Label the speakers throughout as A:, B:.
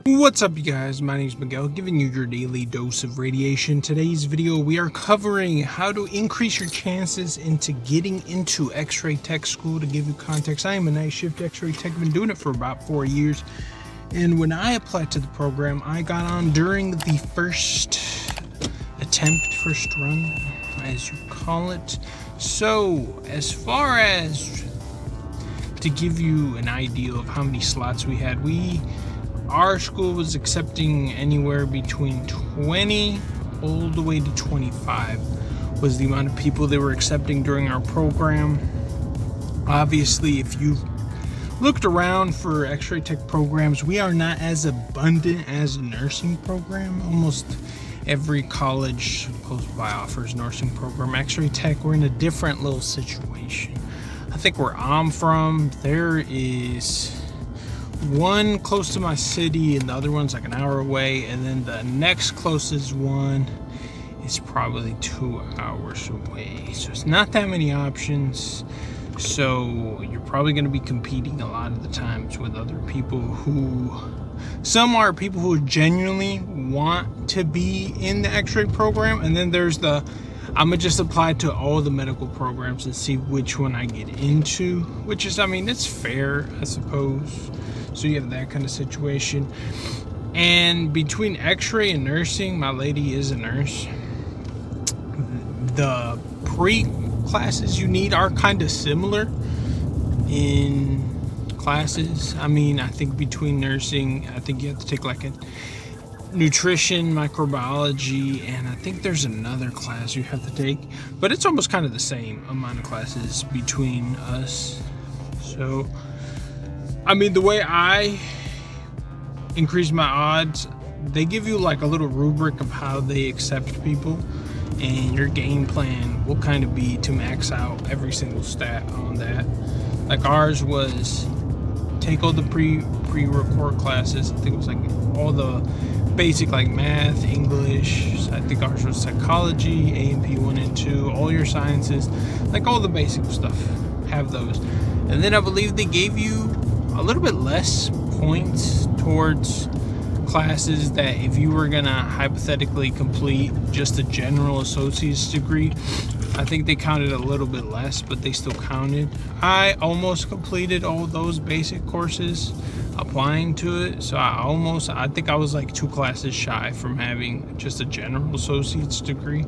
A: What's up, you guys? My name is Miguel, giving you your daily dose of radiation. Today's video, we are covering how to increase your chances into getting into X-ray tech school. To give you context, I am a night shift X-ray tech. I've been doing it for about 4 years. And when I applied to the program, I got on during the first run, as you call it. So, as far as to give you an idea of how many slots we had, our school was accepting anywhere between 20 all the way to 25 was the amount of people they were accepting during our program. Obviously, if you've looked around for X-ray tech programs, we are not as abundant as a nursing program. Almost every college close by offers a nursing program. X-ray tech, we're in a different little situation. I think where I'm from, there is one close to my city and the other one's like an hour away, and then the next closest one is probably 2 hours away. So it's not that many options. So you're probably going to be competing a lot of the times with other people some are people who genuinely want to be in the X-ray program, and then there's I'm gonna just apply to all the medical programs and see which one I get into, which is, I mean, it's fair, I suppose. So you have that kind of situation. And between X-ray and nursing, my lady is a nurse. The pre-classes you need are kind of similar in classes. I mean, I think between nursing, I think you have to take like a nutrition, microbiology, and I think there's another class you have to take, but it's almost kind of the same amount of classes between us. So I mean, the way I increase my odds, they give you like a little rubric of how they accept people, and your game plan will kind of be to max out every single stat on that. Like ours was take all the pre-record classes. I think it was like all the basic like math, English. I think ours was psychology, A&P 1 and 2, all your sciences, like all the basic stuff. Have those. And then I believe they gave you a little bit less points towards classes that if you were gonna hypothetically complete just a general associate's degree, I think they counted a little bit less, but they still counted. I almost completed all those basic courses applying to it, so I think I was like 2 classes shy from having just a general associate's degree.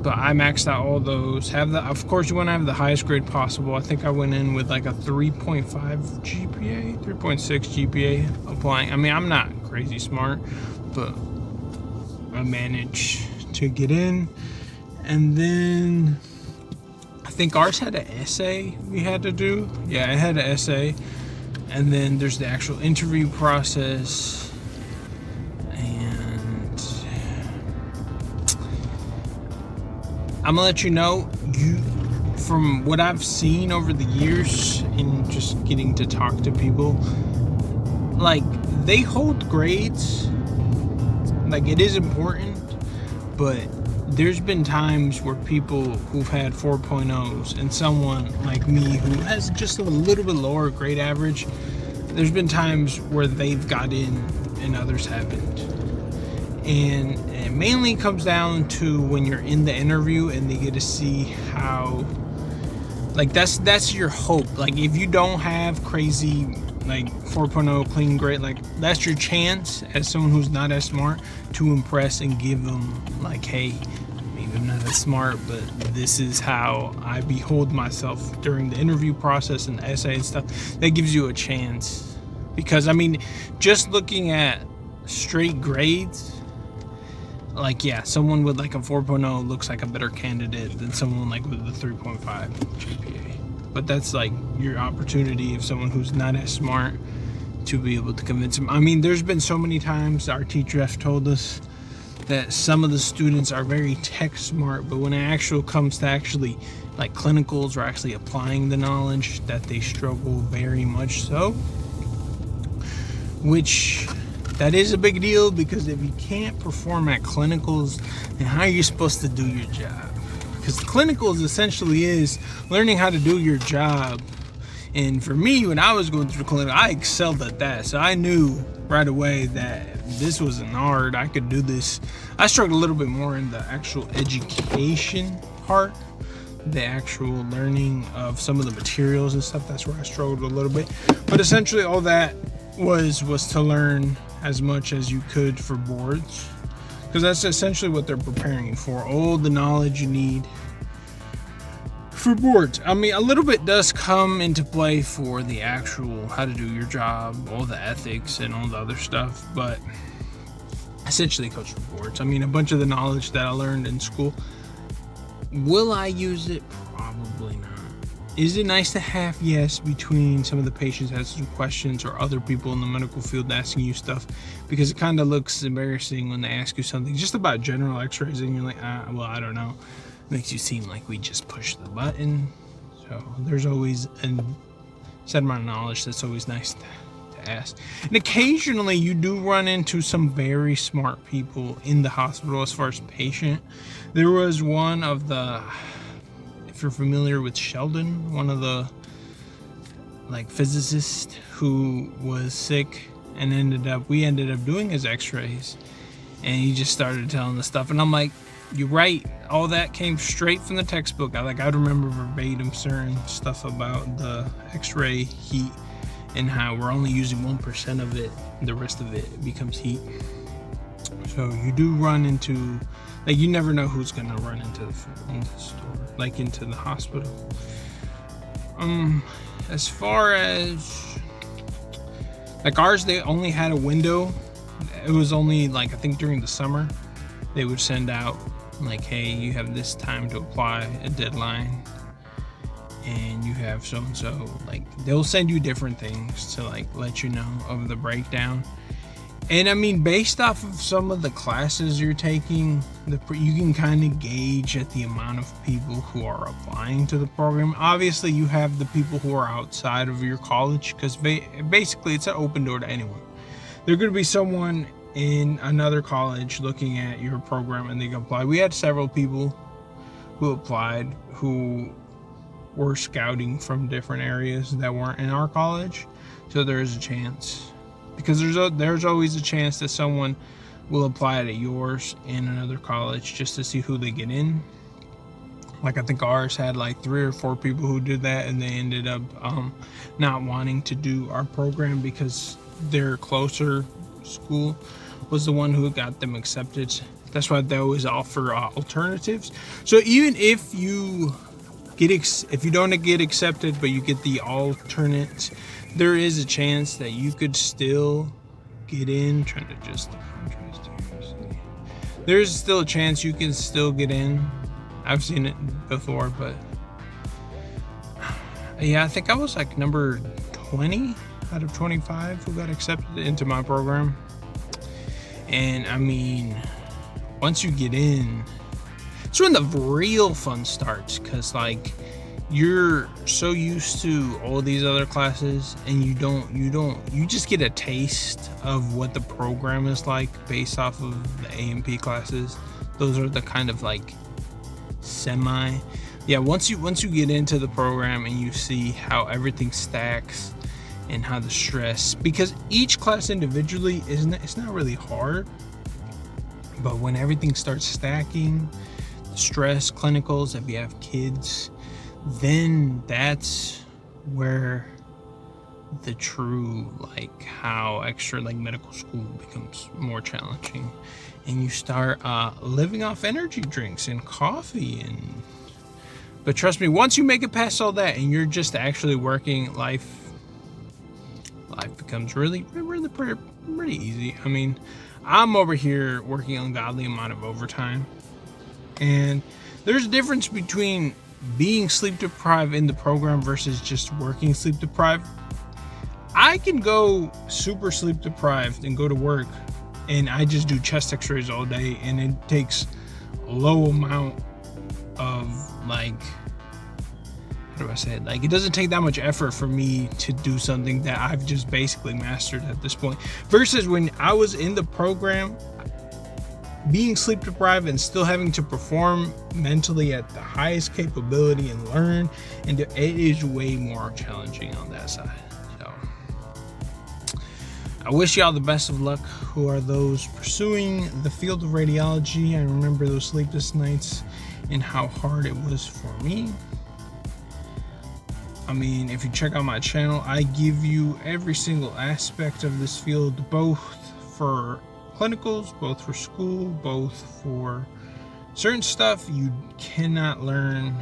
A: But I maxed out all those. Of course, you want to have the highest grade possible. I think I went in with like a 3.5 GPA, 3.6 GPA applying. I mean, I'm not crazy smart, but I managed to get in. And then I think ours had an essay we had to do. Yeah, it had an essay. And then there's the actual interview process. I'm gonna let you know, from what I've seen over the years in just getting to talk to people, like they hold grades, like it is important, but there's been times where people who've had 4.0s and someone like me who has just a little bit lower grade average, there's been times where they've got in and others haven't. And it mainly comes down to when you're in the interview and they get to see how, like that's your hope. Like if you don't have crazy like 4.0 clean grade, like that's your chance as someone who's not as smart to impress and give them like, hey, maybe I'm not as smart, but this is how I behold myself during the interview process and the essay and stuff. That gives you a chance, because I mean, just looking at straight grades, like, yeah, someone with like a 4.0 looks like a better candidate than someone like with a 3.5 GPA. But that's like your opportunity of someone who's not as smart to be able to convince them. I mean, there's been so many times our teacher has told us that some of the students are very tech smart, but when it actually comes to actually like clinicals or actually applying the knowledge, that they struggle very much so. Which, that is a big deal, because if you can't perform at clinicals, then how are you supposed to do your job? Because clinicals essentially is learning how to do your job And for me, when I was going through the clinic, I excelled at that. So I knew right away that this wasn't hard. I could do this. I struggled a little bit more in the actual education part, the actual learning of some of the materials and stuff. That's where I struggled a little bit. But essentially all that was to learn as much as you could for boards, because that's essentially what they're preparing you for, all the knowledge you need for boards. I mean, a little bit does come into play for the actual how to do your job, all the ethics and all the other stuff, but essentially it goes for boards. I mean, a bunch of the knowledge that I learned in school, will I use it? Probably not. Is it nice to have? Yes, between some of the patients asking questions or other people in the medical field asking you stuff, because it kind of looks embarrassing when they ask you something just about general x-rays and you're like, well, I don't know. Makes you seem like we just push the button. So there's always a set amount of knowledge that's always nice to ask. And occasionally you do run into some very smart people in the hospital as far as patient. There was one of the, if you're familiar with Sheldon, one of the like physicists who was sick and we ended up doing his x-rays, and he just started telling the stuff, and I'm like, you're right, all that came straight from the textbook. I'd remember verbatim certain stuff about the x-ray heat and how we're only using 1% of it, the rest of it becomes heat. So you do run into, like, you never know who's gonna run into the store, like into the hospital. As far as like ours, they only had a window. It was only like, I think during the summer they would send out like, hey, you have this time to apply, a deadline, and you have so and so. Like, they'll send you different things to like let you know of the breakdown. And I mean, based off of some of the classes you're taking, you can kind of gauge at the amount of people who are applying to the program. Obviously, you have the people who are outside of your college, because basically it's an open door to anyone. There's going to be someone in another college looking at your program and they can apply. We had several people who applied who were scouting from different areas that weren't in our college. So there is a chance, because there's always a chance that someone will apply to yours in another college just to see who they get in. Like, I think ours had like 3 or 4 people who did that, and they ended up not wanting to do our program because their closer school was the one who got them accepted. That's why they always offer alternatives. So even if you don't get accepted but you get the alternate, there is a chance that you could still get in. Trying to adjust the contrast here. There's still a chance you can still get in. I've seen it before, but yeah, I think I was like number 20 out of 25 who got accepted into my program. And I mean, once you get in, it's when the real fun starts, because like, you're so used to all these other classes and you just get a taste of what the program is like based off of the A&P classes. Those are the kind of like once you get into the program and you see how everything stacks and how the stress, because each class individually it's not really hard, but when everything starts stacking, stress, clinicals, if you have kids, then that's where the true, like, how extra like medical school becomes more challenging, and you start living off energy drinks and coffee. But trust me, once you make it past all that and you're just actually working, life becomes really pretty easy. I mean, I'm over here working an ungodly amount of overtime, and there's a difference between being sleep deprived in the program versus just working sleep deprived. I can go super sleep deprived and go to work and I just do chest x-rays all day, and it takes a low amount of, like, how do I say it? Like, it doesn't take that much effort for me to do something that I've just basically mastered at this point. Versus when I was in the program, being sleep deprived and still having to perform mentally at the highest capability and learn, and it is way more challenging on that side. So I wish y'all the best of luck who are those pursuing the field of radiology. I remember those sleepless nights and how hard it was for me. I mean, if you check out my channel, I give you every single aspect of this field, both for clinicals, both for school, both for certain stuff you cannot learn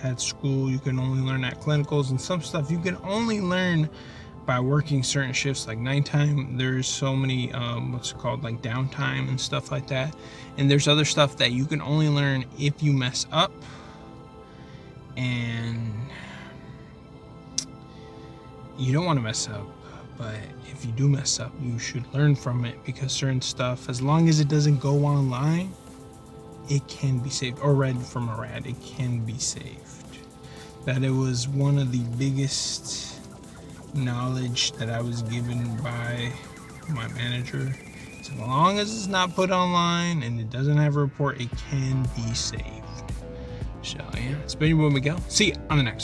A: at school. You can only learn at clinicals, and some stuff you can only learn by working certain shifts, like nighttime. There's so many what's it called, like downtime and stuff like that. And there's other stuff that you can only learn if you mess up. And you don't want to mess up, but if you do mess up, you should learn from it, because certain stuff, as long as it doesn't go online, it can be saved, or read from a rad, it can be saved. That it was one of the biggest knowledge that I was given by my manager. So as long as it's not put online and it doesn't have a report, it can be saved. So yeah, it's been your boy Miguel. See you on the next one.